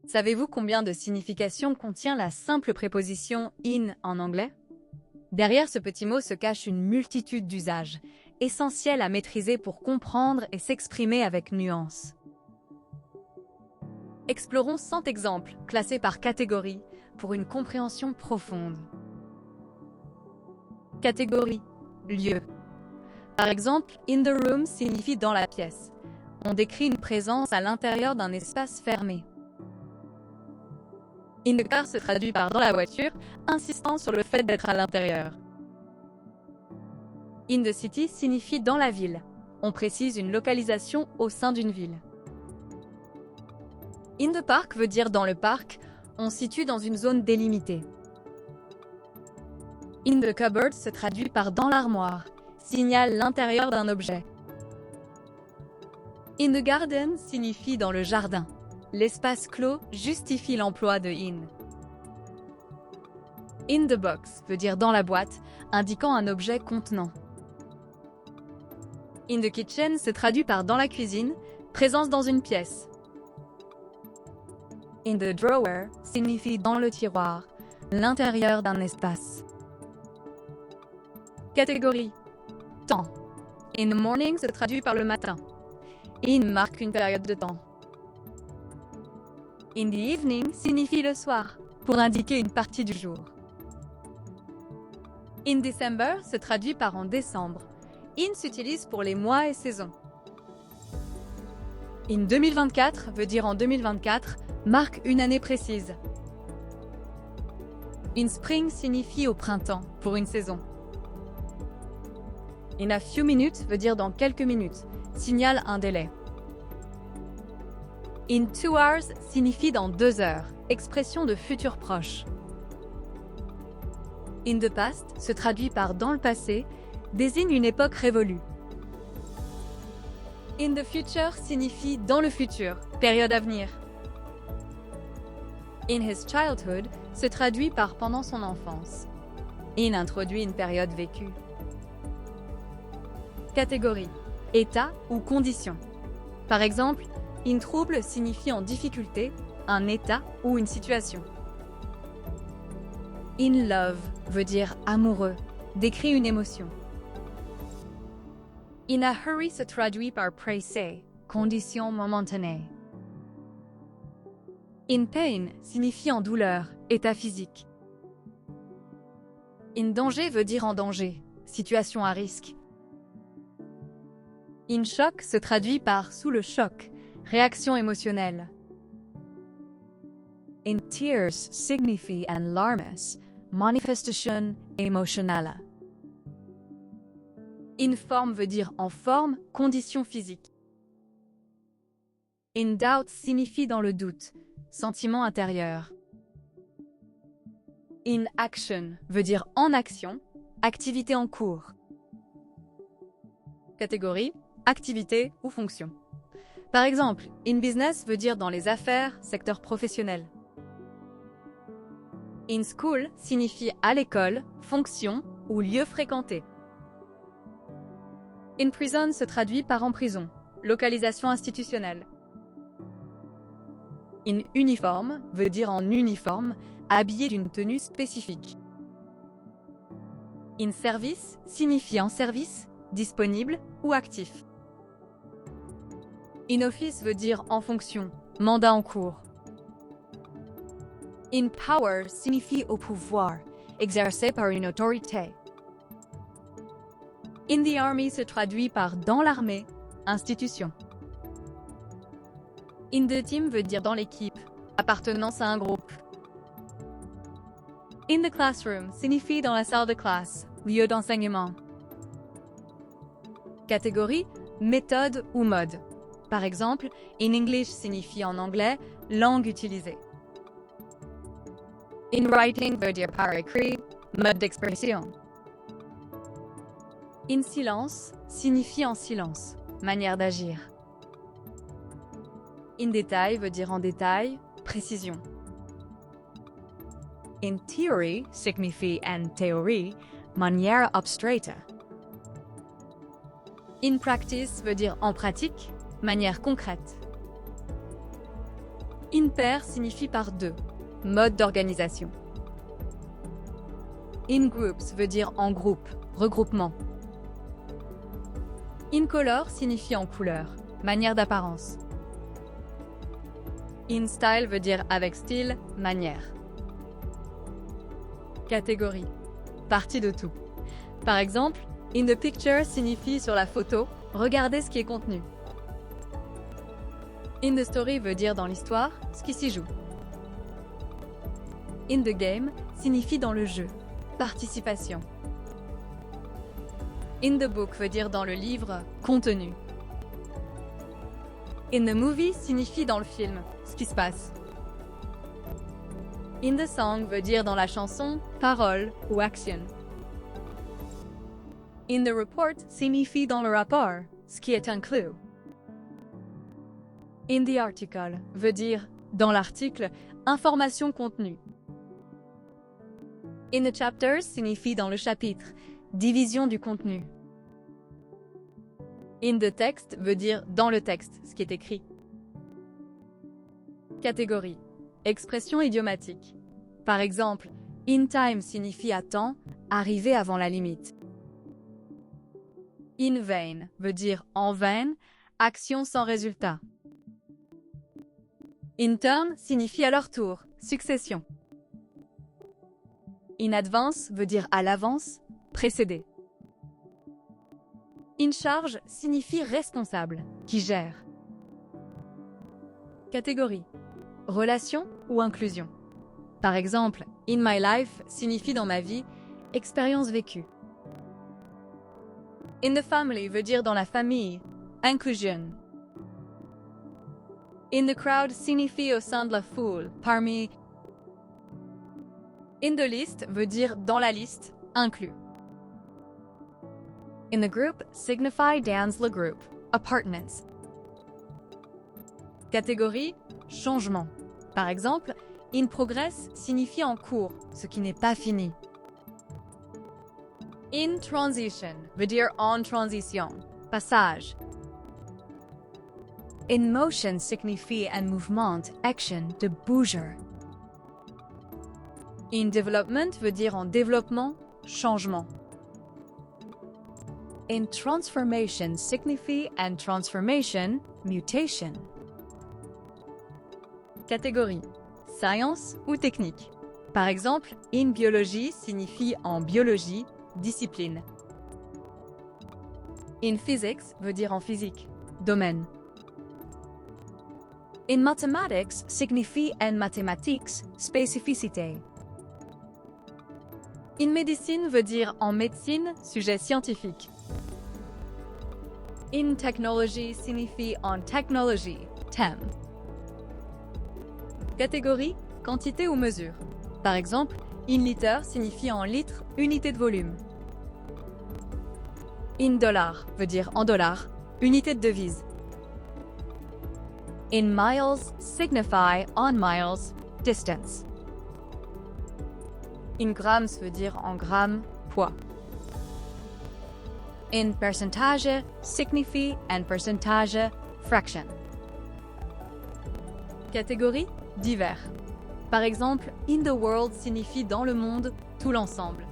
Savez-vous combien de significations contient la simple préposition in en anglais? Derrière ce petit mot se cache une multitude d'usages, essentiels à maîtriser pour comprendre et s'exprimer avec nuance. Explorons 100 exemples, classés par catégorie, pour une compréhension profonde. Catégorie: lieu. Par exemple, in the room signifie dans la pièce. On décrit une présence à l'intérieur d'un espace fermé. In the car se traduit par dans la voiture, insistant sur le fait d'être à l'intérieur. In the city signifie dans la ville. On précise une localisation au sein d'une ville. In the park veut dire dans le parc, on situe dans une zone délimitée. In the cupboard se traduit par dans l'armoire, signale l'intérieur d'un objet. In the garden signifie dans le jardin. L'espace clos justifie l'emploi de in. In the box veut dire dans la boîte, indiquant un objet contenant. In the kitchen se traduit par dans la cuisine, présence dans une pièce. In the drawer signifie dans le tiroir, l'intérieur d'un espace. Catégorie: temps. In the morning se traduit par le matin. In marque une période de temps. In the evening signifie le soir, pour indiquer une partie du jour. In December se traduit par en décembre. In s'utilise pour les mois et saisons. In 2024 veut dire en 2024, marque une année précise. In spring signifie au printemps, pour une saison. In a few minutes veut dire dans quelques minutes, signale un délai. In 2 hours signifie dans 2 heures, expression de futur proche. In the past se traduit par dans le passé, désigne une époque révolue. In the future signifie dans le futur, période à venir. In his childhood se traduit par pendant son enfance. In introduit une période vécue. Catégorie: état ou condition. Par exemple, in trouble signifie en difficulté, un état ou une situation. In love veut dire amoureux, décrit une émotion. In a hurry se traduit par pressé, condition momentanée. In pain signifie en douleur, état physique. In danger veut dire en danger, situation à risque. In shock se traduit par sous le choc, réaction émotionnelle. In tears signifie alarmes, manifestation émotionnelle. In form veut dire en forme, condition physique. In doubt signifie dans le doute, sentiment intérieur. In action veut dire en action, activité en cours. Catégorie: activité ou fonction. Par exemple, in business veut dire dans les affaires, secteur professionnel. In school signifie à l'école, fonction ou lieu fréquenté. In prison se traduit par en prison, localisation institutionnelle. In uniform veut dire en uniforme, habillé d'une tenue spécifique. In service signifie en service, disponible ou actif. In office veut dire en fonction, mandat en cours. In power signifie au pouvoir, exercé par une autorité. In the army se traduit par dans l'armée, institution. In the team veut dire dans l'équipe, appartenance à un groupe. In the classroom signifie dans la salle de classe, lieu d'enseignement. Catégorie: méthode ou mode. Par exemple, in English signifie en anglais, langue utilisée. In writing veut dire par écrit, mode d'expression. In silence signifie en silence, manière d'agir. In détail veut dire en détail, précision. In theory signifie en théorie, manière abstraite. In practice veut dire en pratique, manière concrète. In pair signifie par deux, mode d'organisation. In groups veut dire en groupe, regroupement. In color signifie en couleur, manière d'apparence. In style veut dire avec style, manière. Catégorie, partie de tout. Par exemple, in the picture signifie sur la photo, regardez ce qui est contenu. In the story veut dire dans l'histoire, ce qui s'y joue. In the game signifie dans le jeu, participation. In the book veut dire dans le livre, contenu. In the movie signifie dans le film, ce qui se passe. In the song veut dire dans la chanson, parole ou action. In the report signifie dans le rapport, ce qui est inclus. In the article veut dire dans l'article, information contenue. In the chapters signifie dans le chapitre, division du contenu. In the text veut dire dans le texte, ce qui est écrit. Catégorie, expression idiomatique. Par exemple, in time signifie à temps, arriver avant la limite. In vain veut dire en vain, action sans résultat. In turn signifie à leur tour, succession. In advance veut dire à l'avance, précéder. In charge signifie responsable, qui gère. Catégorie, relation ou inclusion. Par exemple, in my life signifie dans ma vie, expérience vécue. In the family veut dire dans la famille, inclusion. In the crowd signifie au sein de la foule, parmi. In the list veut dire dans la liste, inclus. In the group signifie dans le groupe, appartenance. Catégorie, changement. Par exemple, in progress signifie en cours, ce qui n'est pas fini. In transition veut dire en transition, passage. In motion signifie un mouvement, action, de bouger. In development veut dire en développement, changement. In transformation signifie en transformation, mutation. Catégorie, science ou technique. Par exemple, in biologie signifie en biologie, discipline. In physics veut dire en physique, domaine. In mathematics signifie en mathématiques, spécificité. In médecine veut dire en médecine, sujet scientifique. In technology signifie en technology, thème. Catégorie, quantité ou mesure. Par exemple, in liter signifie en litres, unité de volume. In dollar veut dire en dollars, unité de devise. In miles signify on miles, distance. In grams veut dire en grammes, poids. In percentage signifie en percentage, fraction. Catégorie, divers. Par exemple, in the world signifie dans le monde, tout l'ensemble.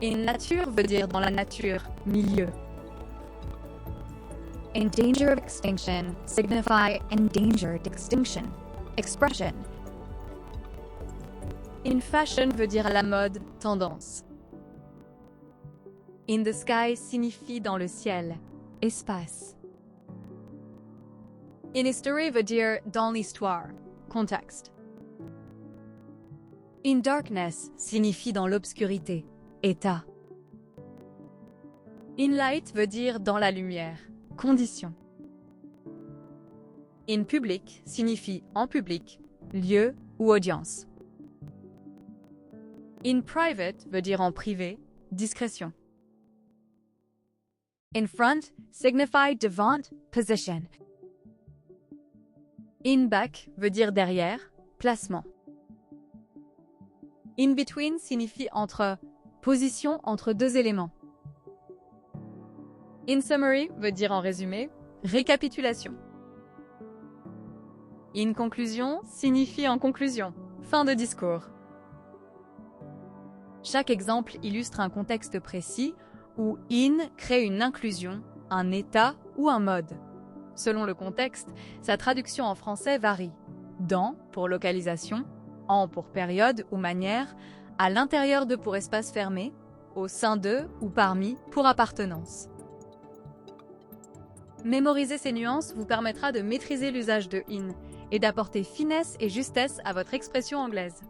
In nature veut dire dans la nature, milieu. In danger of extinction signify endangered extinction, expression. In fashion veut dire à la mode, tendance. In the sky signifie dans le ciel, espace. In history veut dire dans l'histoire, contexte. In darkness signifie dans l'obscurité, état. In light veut dire dans la lumière, condition. In public signifie en public, lieu ou audience. In private veut dire en privé, discrétion. In front signifie devant, position. In back veut dire derrière, placement. In between signifie entre, position entre deux éléments. In summary veut dire en résumé, récapitulation. In conclusion signifie en conclusion. Fin de discours. Chaque exemple illustre un contexte précis où in crée une inclusion, un état ou un mode. Selon le contexte, sa traduction en français varie. Dans pour localisation, en pour période ou manière, à l'intérieur de pour espace fermé, au sein de ou parmi pour appartenance. Mémoriser ces nuances vous permettra de maîtriser l'usage de in et d'apporter finesse et justesse à votre expression anglaise.